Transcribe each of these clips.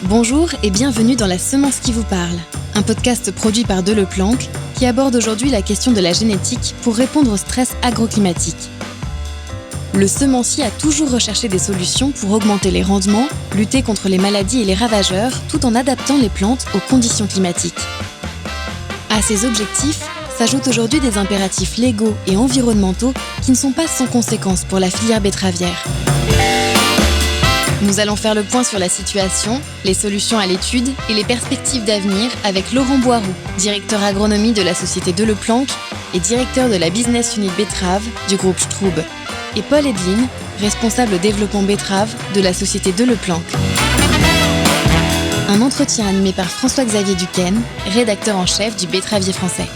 Bonjour et bienvenue dans La Semence qui vous parle, un podcast produit par Deleplanque qui aborde aujourd'hui la question de la génétique pour répondre au stress agroclimatique. Le semencier a toujours recherché des solutions pour augmenter les rendements, lutter contre les maladies et les ravageurs, tout en adaptant les plantes aux conditions climatiques. À ces objectifs s'ajoutent aujourd'hui des impératifs légaux et environnementaux qui ne sont pas sans conséquences pour la filière betteravière. Nous allons faire le point sur la situation, les solutions à l'étude et les perspectives d'avenir avec Laurent Boiroux, directeur agronomie de la société Deleplanque et directeur de la business unit betterave du groupe Strub, et Paul Edlin, responsable développement betterave de la société Deleplanque. Un entretien animé par François-Xavier Duquesne, rédacteur en chef du Betteravier français.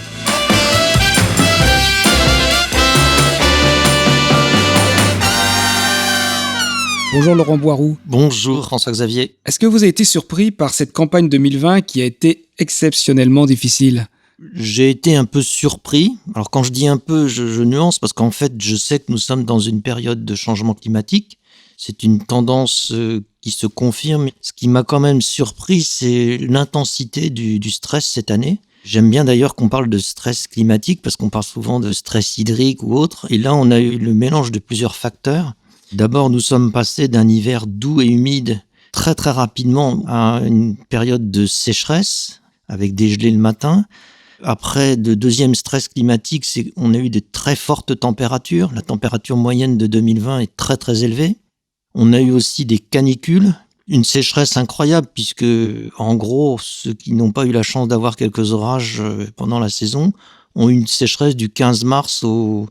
Bonjour Laurent Boiroux. Bonjour François-Xavier. Est-ce que vous avez été surpris par cette campagne 2020 qui a été exceptionnellement difficile ? J'ai été un peu surpris. Alors quand je dis un peu, je nuance parce qu'en fait, je sais que nous sommes dans une période de changement climatique. C'est une tendance qui se confirme. Ce qui m'a quand même surpris, c'est l'intensité du stress cette année. J'aime bien d'ailleurs qu'on parle de stress climatique parce qu'on parle souvent de stress hydrique ou autre. Et là, on a eu le mélange de plusieurs facteurs. D'abord, nous sommes passés d'un hiver doux et humide très très rapidement à une période de sécheresse avec des gelées le matin. Après, le deuxième stress climatique, c'est qu'on a eu de très fortes températures. La température moyenne de 2020 est très très élevée. On a eu aussi des canicules, une sécheresse incroyable puisque, en gros, ceux qui n'ont pas eu la chance d'avoir quelques orages pendant la saison ont eu une sécheresse du 15 mars au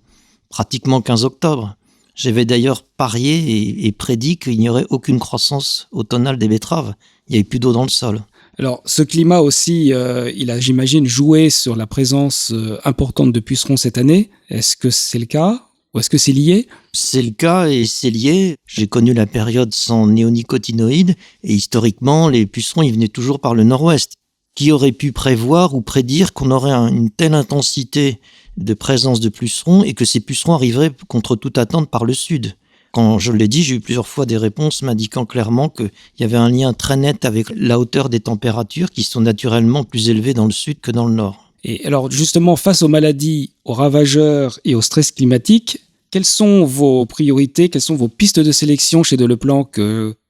pratiquement 15 octobre. J'avais d'ailleurs parié et prédit qu'il n'y aurait aucune croissance automnale des betteraves. Il n'y avait plus d'eau dans le sol. Alors, ce climat aussi, il a, j'imagine, joué sur la présence importante de pucerons cette année. Est-ce que c'est le cas ou est-ce que c'est lié ? C'est le cas et c'est lié. J'ai connu la période sans néonicotinoïdes et historiquement, les pucerons, ils venaient toujours par le nord-ouest. Qui aurait pu prévoir ou prédire qu'on aurait une telle intensité de présence de pucerons et que ces pucerons arriveraient contre toute attente par le sud. Quand je l'ai dit, j'ai eu plusieurs fois des réponses m'indiquant clairement qu'il y avait un lien très net avec la hauteur des températures qui sont naturellement plus élevées dans le sud que dans le nord. Et alors justement, face aux maladies, aux ravageurs et au stress climatique, quelles sont vos priorités, quelles sont vos pistes de sélection chez Deleplanque,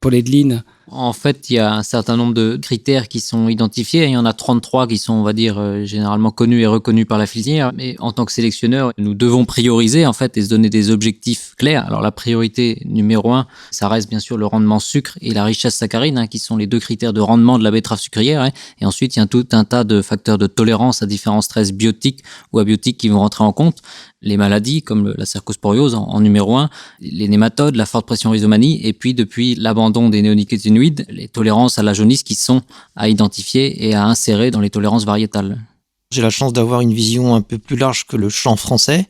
Paul Edlin ? En fait, il y a un certain nombre de critères qui sont identifiés. Il y en a 33 qui sont, on va dire, généralement connus et reconnus par la filière. Mais en tant que sélectionneur, nous devons prioriser, en fait, et se donner des objectifs clairs. Alors, la priorité numéro 1, ça reste bien sûr le rendement sucre et la richesse saccharine, qui sont les deux critères de rendement de la betterave sucrière. Et ensuite, il y a tout un tas de facteurs de tolérance à différents stress biotiques ou abiotiques qui vont rentrer en compte. Les maladies, comme la cercosporiose en numéro 1, les nématodes, la forte pression rhizomanie, et puis depuis l'abandon des néonicotinoïdes, les tolérances à la jaunisse qui sont à identifier et à insérer dans les tolérances variétales. J'ai la chance d'avoir une vision un peu plus large que le champ français.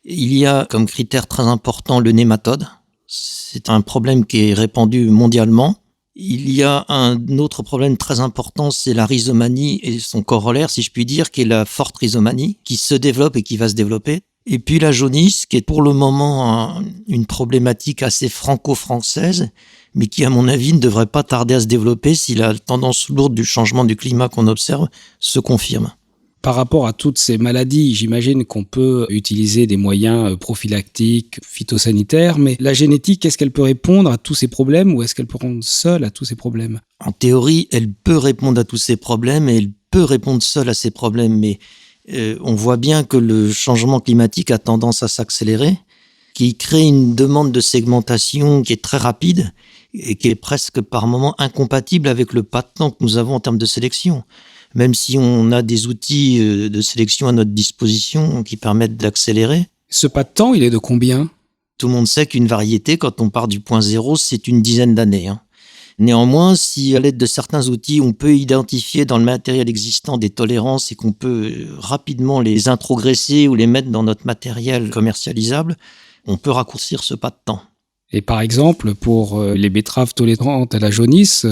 Il y a comme critère très important le nématode. C'est un problème qui est répandu mondialement. Il y a un autre problème très important, c'est la rhizomanie et son corollaire, si je puis dire, qui est la forte rhizomanie, qui se développe et qui va se développer. Et puis la jaunisse, qui est pour le moment une problématique assez franco-française, mais qui, à mon avis, ne devrait pas tarder à se développer si la tendance lourde du changement du climat qu'on observe se confirme. Par rapport à toutes ces maladies, j'imagine qu'on peut utiliser des moyens prophylactiques, phytosanitaires, mais la génétique, est-ce qu'elle peut répondre à tous ces problèmes ou est-ce qu'elle peut répondre seule à tous ces problèmes ? En théorie, elle peut répondre à tous ces problèmes et elle peut répondre seule à ces problèmes, mais on voit bien que le changement climatique a tendance à s'accélérer, qui crée une demande de segmentation qui est très rapide et qui est presque par moments incompatible avec le pas de temps que nous avons en termes de sélection. Même si on a des outils de sélection à notre disposition qui permettent d'accélérer. Ce pas de temps, il est de combien ? Tout le monde sait qu'une variété, quand on part du point zéro, c'est une dizaine d'années. Néanmoins, si à l'aide de certains outils, on peut identifier dans le matériel existant des tolérances et qu'on peut rapidement les introgresser ou les mettre dans notre matériel commercialisable, on peut raccourcir ce pas de temps. Et par exemple, pour les betteraves tolérantes à la jaunisse,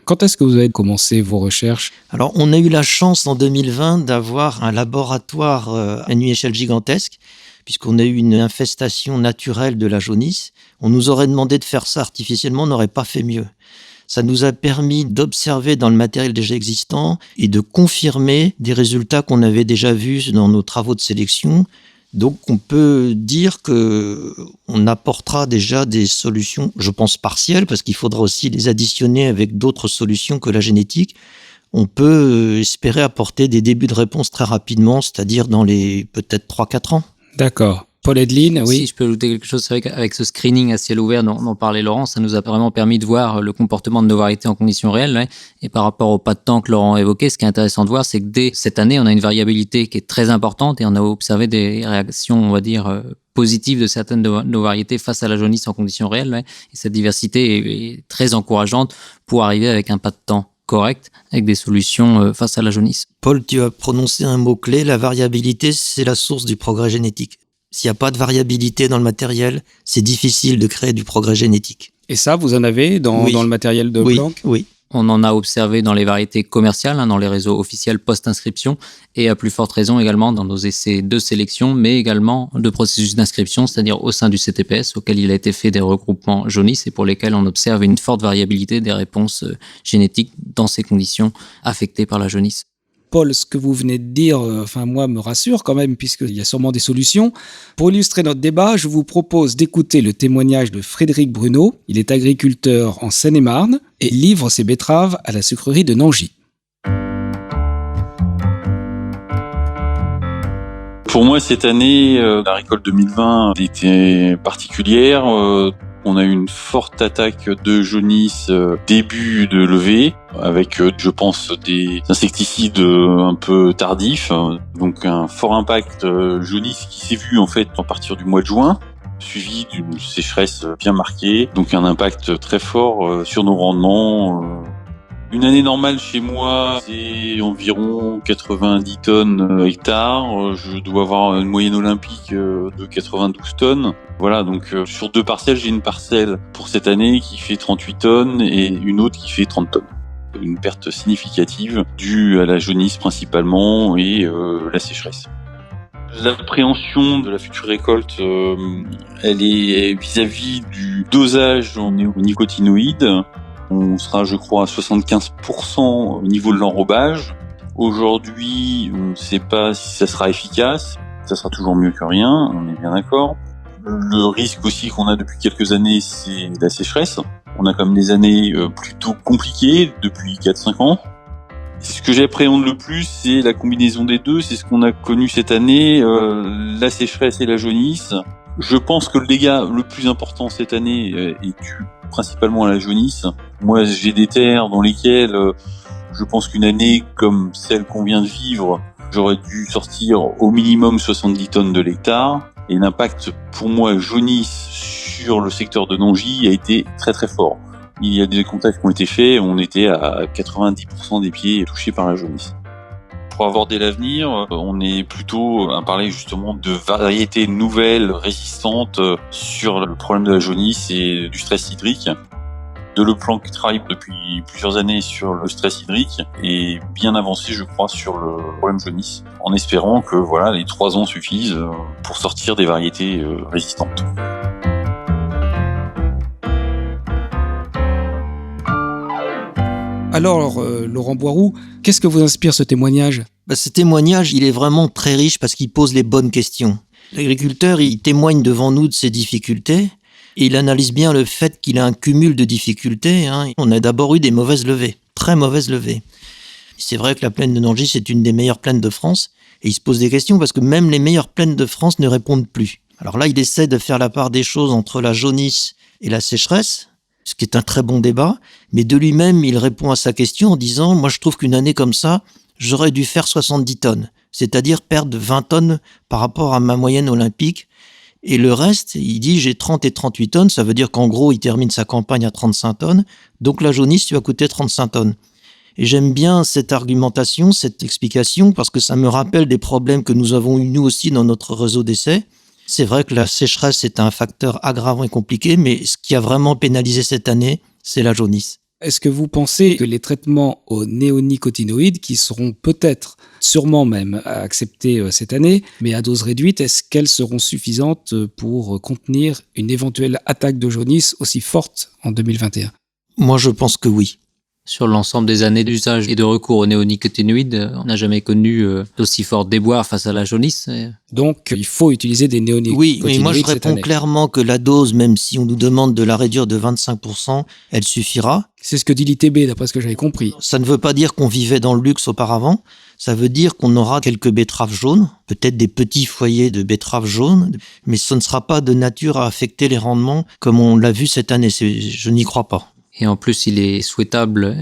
quand est-ce que vous avez commencé vos recherches ? Alors, on a eu la chance en 2020 d'avoir un laboratoire à une échelle gigantesque, puisqu'on a eu une infestation naturelle de la jaunisse. On nous aurait demandé de faire ça artificiellement, on n'aurait pas fait mieux. Ça nous a permis d'observer dans le matériel déjà existant et de confirmer des résultats qu'on avait déjà vus dans nos travaux de sélection. Donc on peut dire que on apportera déjà des solutions, je pense partielles, parce qu'il faudra aussi les additionner avec d'autres solutions que la génétique. On peut espérer apporter des débuts de réponse très rapidement, c'est-à-dire dans les peut-être 3-4 ans. D'accord. Paul Edlin, oui. Si je peux ajouter quelque chose, c'est vrai qu'avec ce screening à ciel ouvert dont parlait Laurent, ça nous a vraiment permis de voir le comportement de nos variétés en conditions réelles. Ouais. Et par rapport au pas de temps que Laurent évoquait, ce qui est intéressant de voir, c'est que dès cette année, on a une variabilité qui est très importante et on a observé des réactions, on va dire, positives de certaines de nos variétés face à la jaunisse en conditions réelles. Ouais. Et cette diversité est très encourageante pour arriver avec un pas de temps correct, avec des solutions face à la jaunisse. Paul, tu as prononcé un mot-clé, la variabilité, c'est la source du progrès génétique. S'il n'y a pas de variabilité dans le matériel, c'est difficile de créer du progrès génétique. Et ça, vous en avez dans le matériel de Planck ? Oui. On en a observé dans les variétés commerciales, dans les réseaux officiels post-inscription, et à plus forte raison également dans nos essais de sélection, mais également de processus d'inscription, c'est-à-dire au sein du CTPS, auquel il a été fait des regroupements jaunisse et pour lesquels on observe une forte variabilité des réponses génétiques dans ces conditions affectées par la jaunisse. Paul, ce que vous venez de dire, moi, me rassure quand même, puisqu'il y a sûrement des solutions. Pour illustrer notre débat, je vous propose d'écouter le témoignage de Frédéric Bruneau. Il est agriculteur en Seine-et-Marne et livre ses betteraves à la sucrerie de Nangy. Pour moi, cette année, la récolte 2020 était particulière. On a eu une forte attaque de jaunisse début de levée, avec, je pense, des insecticides un peu tardifs. Donc un fort impact jaunisse qui s'est vu en fait à partir du mois de juin, suivi d'une sécheresse bien marquée. Donc un impact très fort sur nos rendements. Une année normale chez moi, c'est environ 90 tonnes hectare. Je dois avoir une moyenne olympique de 92 tonnes. Voilà, donc sur 2 parcelles, j'ai une parcelle pour cette année qui fait 38 tonnes et une autre qui fait 30 tonnes. Une perte significative due à la jaunisse principalement et la sécheresse. L'appréhension de la future récolte, elle est vis-à-vis du dosage en néonicotinoïdes. On sera, je crois, à 75% au niveau de l'enrobage. Aujourd'hui, on ne sait pas si ça sera efficace. Ça sera toujours mieux que rien, on est bien d'accord. Le risque aussi qu'on a depuis quelques années, c'est la sécheresse. On a quand même des années plutôt compliquées depuis 4-5 ans. Ce que j'appréhende le plus, c'est la combinaison des deux. C'est ce qu'on a connu cette année, la sécheresse et la jaunisse. Je pense que le dégât le plus important cette année est dû principalement à la jaunisse. Moi, j'ai des terres dans lesquelles je pense qu'une année comme celle qu'on vient de vivre, j'aurais dû sortir au minimum 70 tonnes de l'hectare. Et l'impact, pour moi, jaunisse sur le secteur de Nangy a été très très fort. Il y a des contacts qui ont été faits, on était à 90% des pieds touchés par la jaunisse. Pour aborder l'avenir, on est plutôt à parler justement de variétés nouvelles, résistantes sur le problème de la jaunisse et du stress hydrique. De Le Planck travaille depuis plusieurs années sur le stress hydrique et bien avancé, je crois, sur le problème jaunisse, en espérant que les 3 ans suffisent pour sortir des variétés résistantes. Alors, Laurent Boiroux, qu'est-ce que vous inspire ce témoignage ? Ce témoignage, il est vraiment très riche parce qu'il pose les bonnes questions. L'agriculteur, il témoigne devant nous de ses difficultés et il analyse bien le fait qu'il a un cumul de difficultés. On a d'abord eu des mauvaises levées, très mauvaises levées. C'est vrai que la plaine de Nangy, c'est une des meilleures plaines de France et il se pose des questions parce que même les meilleures plaines de France ne répondent plus. Alors là, il essaie de faire la part des choses entre la jaunisse et la sécheresse, ce qui est un très bon débat, mais de lui-même, il répond à sa question en disant « Moi, je trouve qu'une année comme ça, j'aurais dû faire 70 tonnes, c'est-à-dire perdre 20 tonnes par rapport à ma moyenne olympique. Et le reste, il dit « J'ai 30 et 38 tonnes, ça veut dire qu'en gros, il termine sa campagne à 35 tonnes, donc la jaunisse lui a coûté 35 tonnes. » Et j'aime bien cette argumentation, cette explication, parce que ça me rappelle des problèmes que nous avons eu nous aussi dans notre réseau d'essais. C'est vrai que la sécheresse est un facteur aggravant et compliqué, mais ce qui a vraiment pénalisé cette année, c'est la jaunisse. Est-ce que vous pensez que les traitements aux néonicotinoïdes, qui seront peut-être, sûrement même, acceptés cette année, mais à dose réduite, est-ce qu'elles seront suffisantes pour contenir une éventuelle attaque de jaunisse aussi forte en 2021 ? Moi, je pense que oui. Sur l'ensemble des années d'usage et de recours aux néonicotinoïdes, on n'a jamais connu d'aussi fort déboire face à la jaunisse. Donc, il faut utiliser des néonicotinoïdes. Oui, mais moi je cette réponds année. clairement que la dose, même si on nous demande de la réduire de 25%, elle suffira. C'est ce que dit l'ITB, d'après ce que j'avais compris. Ça ne veut pas dire qu'on vivait dans le luxe auparavant. Ça veut dire qu'on aura quelques betteraves jaunes, peut-être des petits foyers de betteraves jaunes, mais ce ne sera pas de nature à affecter les rendements comme on l'a vu cette année. Je n'y crois pas. Et en plus, il est souhaitable,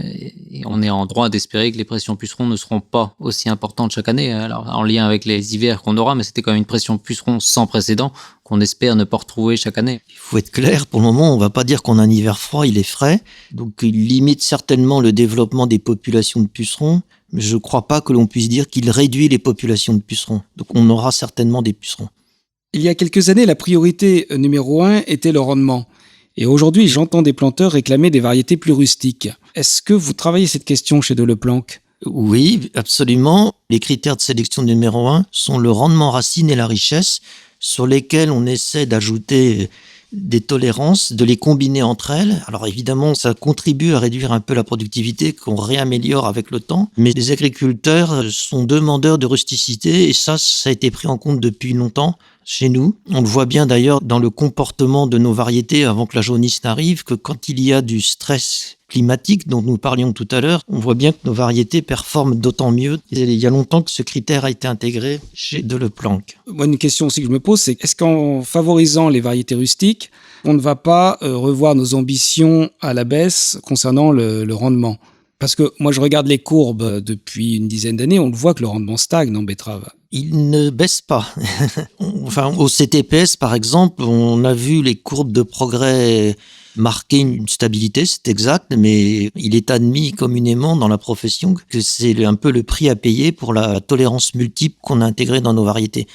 et on est en droit d'espérer que les pressions pucerons ne seront pas aussi importantes chaque année. Alors, en lien avec les hivers qu'on aura, mais c'était quand même une pression puceron sans précédent qu'on espère ne pas retrouver chaque année. Il faut être clair, pour le moment, on ne va pas dire qu'on a un hiver froid, il est frais. Donc, il limite certainement le développement des populations de pucerons, mais je ne crois pas que l'on puisse dire qu'il réduit les populations de pucerons. Donc, on aura certainement des pucerons. Il y a quelques années, la priorité numéro 1 était le rendement. Et aujourd'hui, j'entends des planteurs réclamer des variétés plus rustiques. Est-ce que vous travaillez cette question chez Deleplanque ? Oui, absolument. Les critères de sélection numéro 1 sont le rendement racine et la richesse, sur lesquels on essaie d'ajouter des tolérances, de les combiner entre elles. Alors évidemment, ça contribue à réduire un peu la productivité qu'on réaméliore avec le temps. Mais les agriculteurs sont demandeurs de rusticité et ça a été pris en compte depuis longtemps chez nous. On le voit bien d'ailleurs dans le comportement de nos variétés avant que la jaunisse n'arrive, que quand il y a du stress climatique dont nous parlions tout à l'heure, on voit bien que nos variétés performent d'autant mieux. Il y a longtemps que ce critère a été intégré chez Deleplanque. Moi, une question aussi que je me pose, c'est est-ce qu'en favorisant les variétés rustiques, on ne va pas revoir nos ambitions à la baisse concernant le rendement ? Parce que moi, je regarde les courbes depuis une dizaine d'années, on le voit que le rendement stagne en betterave. Il ne baisse pas. Enfin, au CTPS, par exemple, on a vu les courbes de progrès marquer une stabilité, c'est exact, mais il est admis communément dans la profession que c'est un peu le prix à payer pour la tolérance multiple qu'on a intégrée dans nos variétés.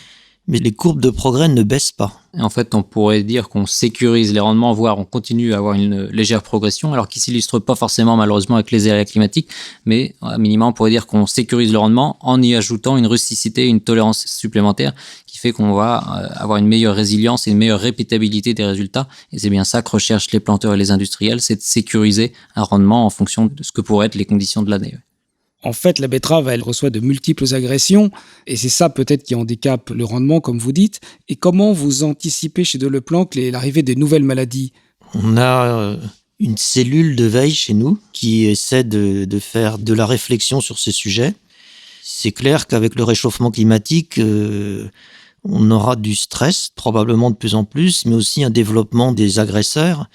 Mais les courbes de progrès ne baissent pas. Et en fait, on pourrait dire qu'on sécurise les rendements, voire on continue à avoir une légère progression, alors qui s'illustre pas forcément malheureusement avec les aléas climatiques, mais à minima, on pourrait dire qu'on sécurise le rendement en y ajoutant une rusticité, une tolérance supplémentaire qui fait qu'on va avoir une meilleure résilience et une meilleure répétabilité des résultats. Et c'est bien ça que recherchent les planteurs et les industriels, c'est de sécuriser un rendement en fonction de ce que pourraient être les conditions de l'année. En fait, la betterave, elle reçoit de multiples agressions, et c'est ça peut-être qui handicape le rendement, comme vous dites. Et comment vous anticipez chez Deleplanque l'arrivée des nouvelles maladies ? On a une cellule de veille chez nous qui essaie de faire de la réflexion sur ces sujets. C'est clair qu'avec le réchauffement climatique, on aura du stress, probablement de plus en plus, mais aussi un développement des agresseurs.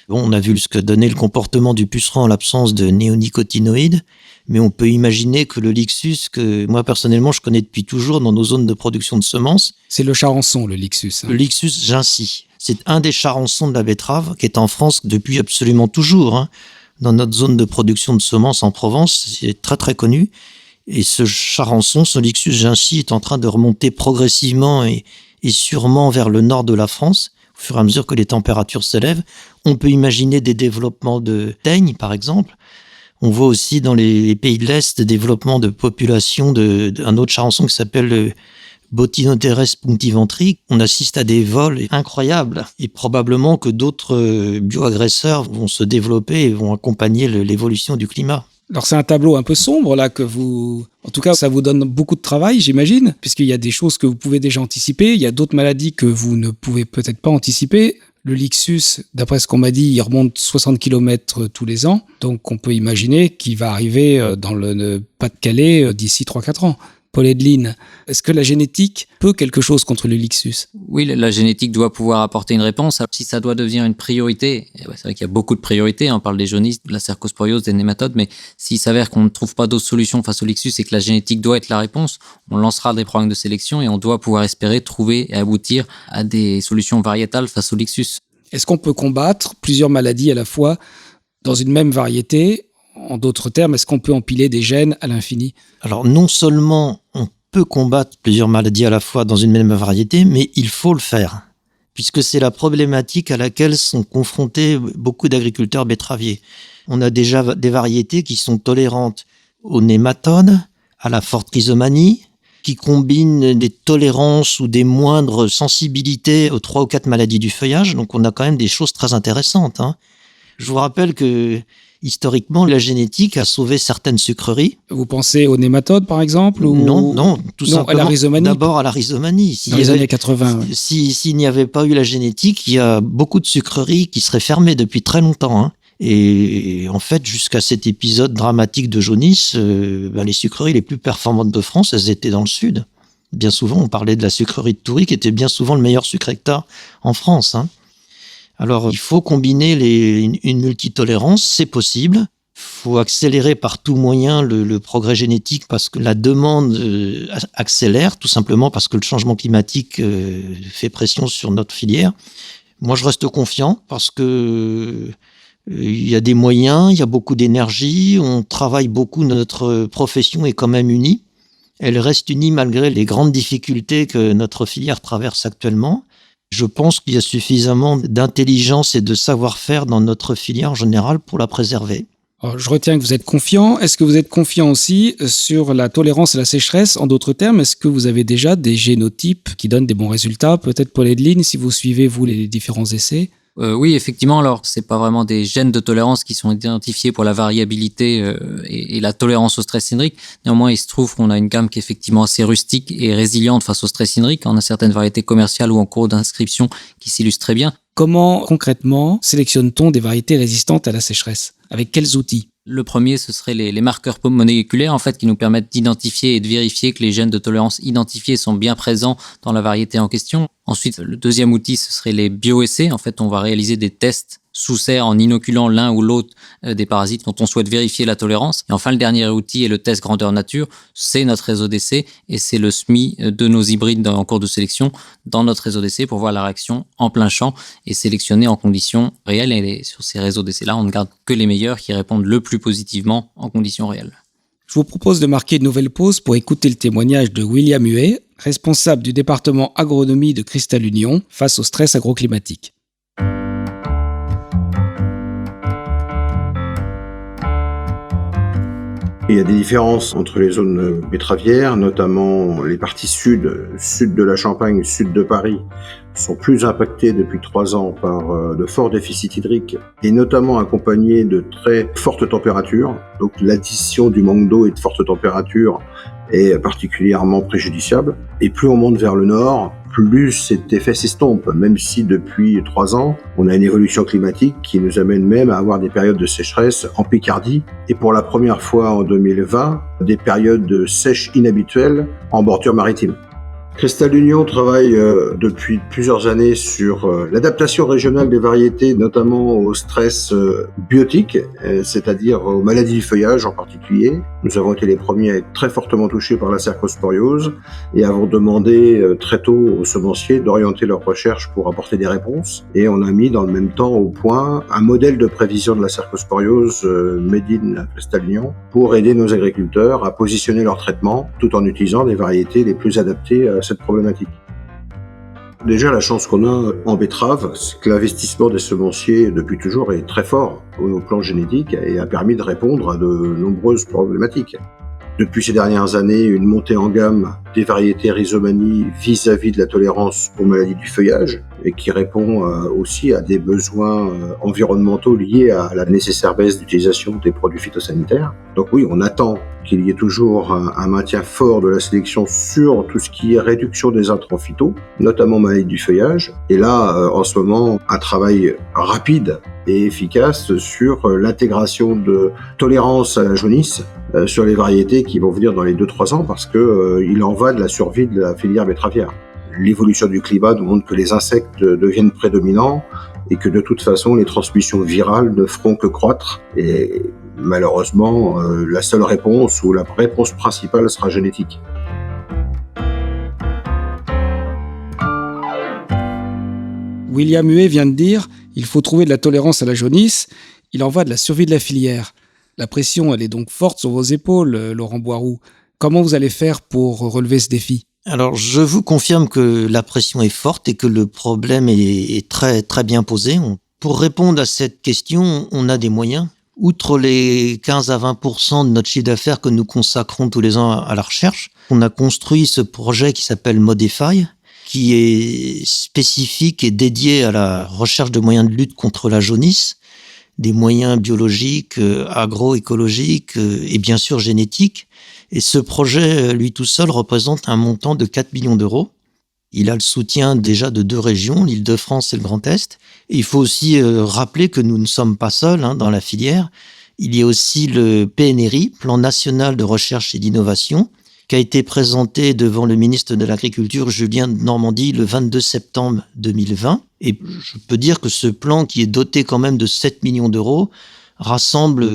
Bon, on a vu ce que donnait le comportement du puceron en l'absence de néonicotinoïdes, mais on peut imaginer que le Lixus, que moi personnellement je connais depuis toujours dans nos zones de production de semences. C'est le charançon, le Lixus. Le Lixus gincy. C'est un des charançons de la betterave qui est en France depuis absolument toujours. Dans notre zone de production de semences en Provence, c'est très très connu. Et ce charançon, ce Lixus gincy est en train de remonter progressivement et sûrement vers le nord de la France. Au fur et à mesure que les températures s'élèvent, on peut imaginer des développements de teigne, par exemple. On voit aussi dans les pays de l'Est des développements de population d'un autre charançon qui s'appelle le Botinoteres punctiventri. On assiste à des vols incroyables et probablement que d'autres bioagresseurs vont se développer et vont accompagner l'évolution du climat. Alors c'est un tableau un peu sombre là que vous... En tout cas, ça vous donne beaucoup de travail, j'imagine, puisqu'il y a des choses que vous pouvez déjà anticiper, il y a d'autres maladies que vous ne pouvez peut-être pas anticiper. Le Lixus, d'après ce qu'on m'a dit, il remonte 60 km tous les ans, donc on peut imaginer qu'il va arriver dans le Pas-de-Calais d'ici 3-4 ans. Paul Edlin, est-ce que la génétique peut quelque chose contre le Lixus ? Oui, la génétique doit pouvoir apporter une réponse. Si ça doit devenir une priorité, c'est vrai qu'il y a beaucoup de priorités, on parle des jaunisses, de la cercosporiose, des nématodes, mais s'il s'avère qu'on ne trouve pas d'autres solutions face au Lixus et que la génétique doit être la réponse, on lancera des programmes de sélection et on doit pouvoir espérer trouver et aboutir à des solutions variétales face au Lixus. Est-ce qu'on peut combattre plusieurs maladies à la fois dans une même variété ? En d'autres termes, est-ce qu'on peut empiler des gènes à l'infini ? Alors non seulement on peut combattre plusieurs maladies à la fois dans une même variété, mais il faut le faire, puisque c'est la problématique à laquelle sont confrontés beaucoup d'agriculteurs betteraviers. On a déjà des variétés qui sont tolérantes aux nématodes, à la forte rhizomanie, qui combinent des tolérances ou des moindres sensibilités aux 3 ou 4 maladies du feuillage, donc on a quand même des choses très intéressantes. Je vous rappelle que historiquement, la génétique a sauvé certaines sucreries. Vous pensez aux nématodes, par exemple, ou... Non, tout simplement. À la rhizomanie. D'abord à la rhizomanie. Dans les années 80. Ouais. S'il n'y avait pas eu la génétique, il y a beaucoup de sucreries qui seraient fermées depuis très longtemps. Hein. Et en fait, jusqu'à cet épisode dramatique de jaunisse, les sucreries les plus performantes de France, elles étaient dans le sud. Bien souvent, on parlait de la sucrerie de Toury, qui était bien souvent le meilleur sucre hectare en France. Hein. Alors, il faut combiner une multitolérance, c'est possible. Il faut accélérer par tout moyen le progrès génétique parce que la demande accélère, tout simplement parce que le changement climatique fait pression sur notre filière. Moi, je reste confiant parce que il y a des moyens, il y a beaucoup d'énergie, on travaille beaucoup, notre profession est quand même unie. Elle reste unie malgré les grandes difficultés que notre filière traverse actuellement. Je pense qu'il y a suffisamment d'intelligence et de savoir-faire dans notre filière en général pour la préserver. Alors, je retiens que vous êtes confiant. Est-ce que vous êtes confiant aussi sur la tolérance à la sécheresse? En d'autres termes, est-ce que vous avez déjà des génotypes qui donnent des bons résultats? Peut-être Paul Edeline, si vous suivez, vous, les différents essais. Oui, effectivement. Alors, c'est pas vraiment des gènes de tolérance qui sont identifiés pour la variabilité et la tolérance au stress hydrique. Néanmoins, il se trouve qu'on a une gamme qui est effectivement assez rustique et résiliente face au stress hydrique. On a certaines variétés commerciales ou en cours d'inscription qui s'illustrent très bien. Comment, concrètement, sélectionne-t-on des variétés résistantes à la sécheresse? Avec quels outils? Le premier, ce serait les marqueurs moléculaires, en fait, qui nous permettent d'identifier et de vérifier que les gènes de tolérance identifiés sont bien présents dans la variété en question. Ensuite, le deuxième outil, ce serait les bioessais. En fait, on va réaliser des tests sous serre en inoculant l'un ou l'autre des parasites dont on souhaite vérifier la tolérance. Et enfin, le dernier outil est le test grandeur nature. C'est notre réseau d'essais et c'est le SMI de nos hybrides en cours de sélection dans notre réseau d'essais pour voir la réaction en plein champ et sélectionner en conditions réelles. Et sur ces réseaux d'essais-là, on ne garde que les meilleurs qui répondent le plus positivement en conditions réelles. Je vous propose de marquer une nouvelle pause pour écouter le témoignage de William Huet, responsable du département agronomie de Cristal Union face au stress agroclimatique. Il y a des différences entre les zones betteravières, notamment les parties sud de la Champagne, sud de Paris, sont plus impactées depuis 3 ans par de forts déficits hydriques et notamment accompagnés de très fortes températures. Donc l'addition du manque d'eau et de fortes températures est particulièrement préjudiciable. Et plus on monte vers le nord, plus cet effet s'estompe, même si depuis 3 ans, on a une évolution climatique qui nous amène même à avoir des périodes de sécheresse en Picardie et pour la première fois en 2020, des périodes de sèche inhabituelles en bordure maritime. Cristal Union travaille depuis plusieurs années sur l'adaptation régionale des variétés, notamment au stress biotique, c'est-à-dire aux maladies du feuillage en particulier. Nous avons été les premiers à être très fortement touchés par la cercosporiose et avons demandé très tôt aux semenciers d'orienter leurs recherches pour apporter des réponses. Et on a mis dans le même temps au point un modèle de prévision de la cercosporiose made in Cristal Union pour aider nos agriculteurs à positionner leur traitement tout en utilisant des variétés les plus adaptées à cette problématique. Déjà, la chance qu'on a en betterave, c'est que l'investissement des semenciers depuis toujours est très fort au plan génétique et a permis de répondre à de nombreuses problématiques. Depuis ces dernières années, une montée en gamme des variétés rhizomanie vis-à-vis de la tolérance aux maladies du feuillage et qui répond aussi à des besoins environnementaux liés à la nécessaire baisse d'utilisation des produits phytosanitaires. Donc oui, on attend qu'il y ait toujours un maintien fort de la sélection sur tout ce qui est réduction des intrants phyto, notamment maladies du feuillage. Et là, en ce moment, un travail rapide et efficace sur l'intégration de tolérance à la jaunisse sur les variétés qui vont venir dans les 2-3 ans parce que il en va de la survie de la filière betteravière. L'évolution du climat nous montre que les insectes deviennent prédominants et que de toute façon les transmissions virales ne feront que croître et malheureusement la seule réponse ou la réponse principale sera génétique. William Huet vient de dire « Il faut trouver de la tolérance à la jaunisse, il en va de la survie de la filière ». La pression, elle est donc forte sur vos épaules, Laurent Boiroux. Comment vous allez faire pour relever ce défi ? Alors, je vous confirme que la pression est forte et que le problème est très, très bien posé. Pour répondre à cette question, on a des moyens. Outre les 15 à 20% de notre chiffre d'affaires que nous consacrons tous les ans à la recherche, on a construit ce projet qui s'appelle Modify, qui est spécifique et dédié à la recherche de moyens de lutte contre la jaunisse. des moyens biologiques, agroécologiques et bien sûr génétiques. Et ce projet, lui tout seul, représente un montant de 4 millions d'euros. Il a le soutien déjà de 2 régions, l'Île-de-France et le Grand Est. Et il faut aussi rappeler que nous ne sommes pas seuls dans la filière. Il y a aussi le PNRI, Plan National de Recherche et d'Innovation, qui a été présenté devant le ministre de l'Agriculture, Julien Denormandie, le 22 septembre 2020. Et je peux dire que ce plan, qui est doté quand même de 7 millions d'euros, rassemble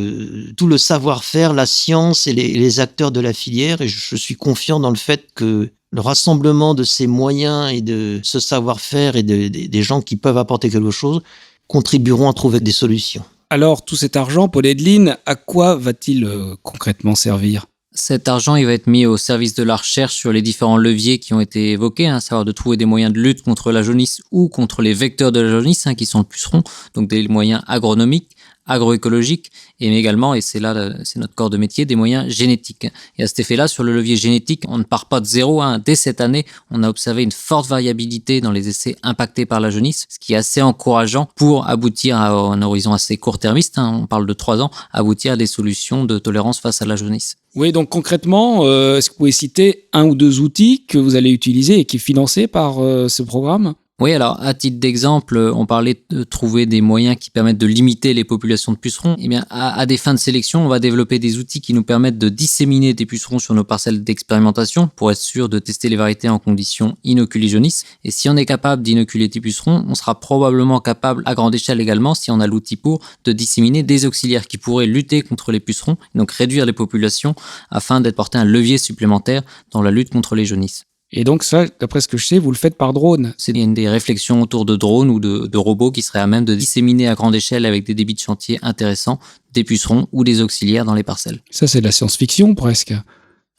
tout le savoir-faire, la science et les acteurs de la filière. Et je suis confiant dans le fait que le rassemblement de ces moyens et de ce savoir-faire et des gens qui peuvent apporter quelque chose contribueront à trouver des solutions. Alors, tout cet argent, Paul Edlin, à quoi va-t-il concrètement servir ? Cet argent, il va être mis au service de la recherche sur les différents leviers qui ont été évoqués, à savoir de trouver des moyens de lutte contre la jaunisse ou contre les vecteurs de la jaunisse, qui sont le puceron, donc des moyens agronomiques, agroécologiques, et également, et c'est là, c'est notre corps de métier, des moyens génétiques. Et à cet effet-là, sur le levier génétique, on ne part pas de zéro. Dès cette année, on a observé une forte variabilité dans les essais impactés par la jaunisse, ce qui est assez encourageant pour aboutir à un horizon assez court-termiste, on parle de 3 ans, aboutir à des solutions de tolérance face à la jaunisse. Oui, donc concrètement, est-ce que vous pouvez citer 1 ou 2 outils que vous allez utiliser et qui est financé par ce programme ? Oui, alors à titre d'exemple, on parlait de trouver des moyens qui permettent de limiter les populations de pucerons. Eh bien, à des fins de sélection, on va développer des outils qui nous permettent de disséminer des pucerons sur nos parcelles d'expérimentation pour être sûr de tester les variétés en conditions inoculées jaunisse. Et si on est capable d'inoculer des pucerons, on sera probablement capable à grande échelle également, si on a l'outil pour, de disséminer des auxiliaires qui pourraient lutter contre les pucerons, donc réduire les populations afin d'être porté un levier supplémentaire dans la lutte contre les jaunisses. Et donc ça, d'après ce que je sais, vous le faites par drone. C'est une des réflexions autour de drones ou de robots qui seraient à même de disséminer à grande échelle avec des débits de chantier intéressants des pucerons ou des auxiliaires dans les parcelles. Ça, c'est de la science-fiction presque.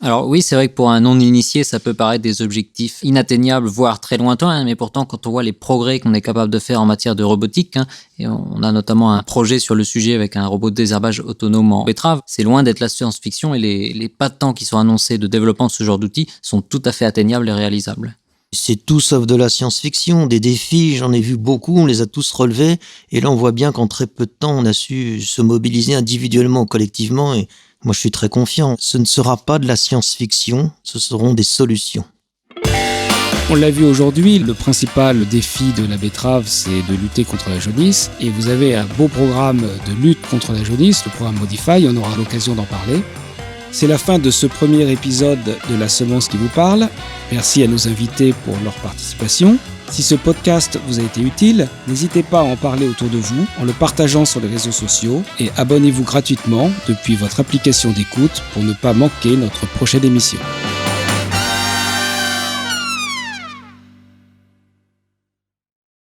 Alors oui, c'est vrai que pour un non-initié, ça peut paraître des objectifs inatteignables, voire très lointains, mais pourtant quand on voit les progrès qu'on est capable de faire en matière de robotique, et on a notamment un projet sur le sujet avec un robot de désherbage autonome en betterave, c'est loin d'être la science-fiction et les pas de temps qui sont annoncés de développement de ce genre d'outils sont tout à fait atteignables et réalisables. C'est tout sauf de la science-fiction, des défis, j'en ai vu beaucoup, on les a tous relevés, et là on voit bien qu'en très peu de temps on a su se mobiliser individuellement ou collectivement, et moi je suis très confiant. Ce ne sera pas de la science-fiction, ce seront des solutions. On l'a vu aujourd'hui, le principal défi de la betterave, c'est de lutter contre la jaunisse, et vous avez un beau programme de lutte contre la jaunisse, le programme Modify, on aura l'occasion d'en parler. C'est la fin de ce premier épisode de La Semence qui vous parle. Merci à nos invités pour leur participation. Si ce podcast vous a été utile, n'hésitez pas à en parler autour de vous en le partageant sur les réseaux sociaux et abonnez-vous gratuitement depuis votre application d'écoute pour ne pas manquer notre prochaine émission.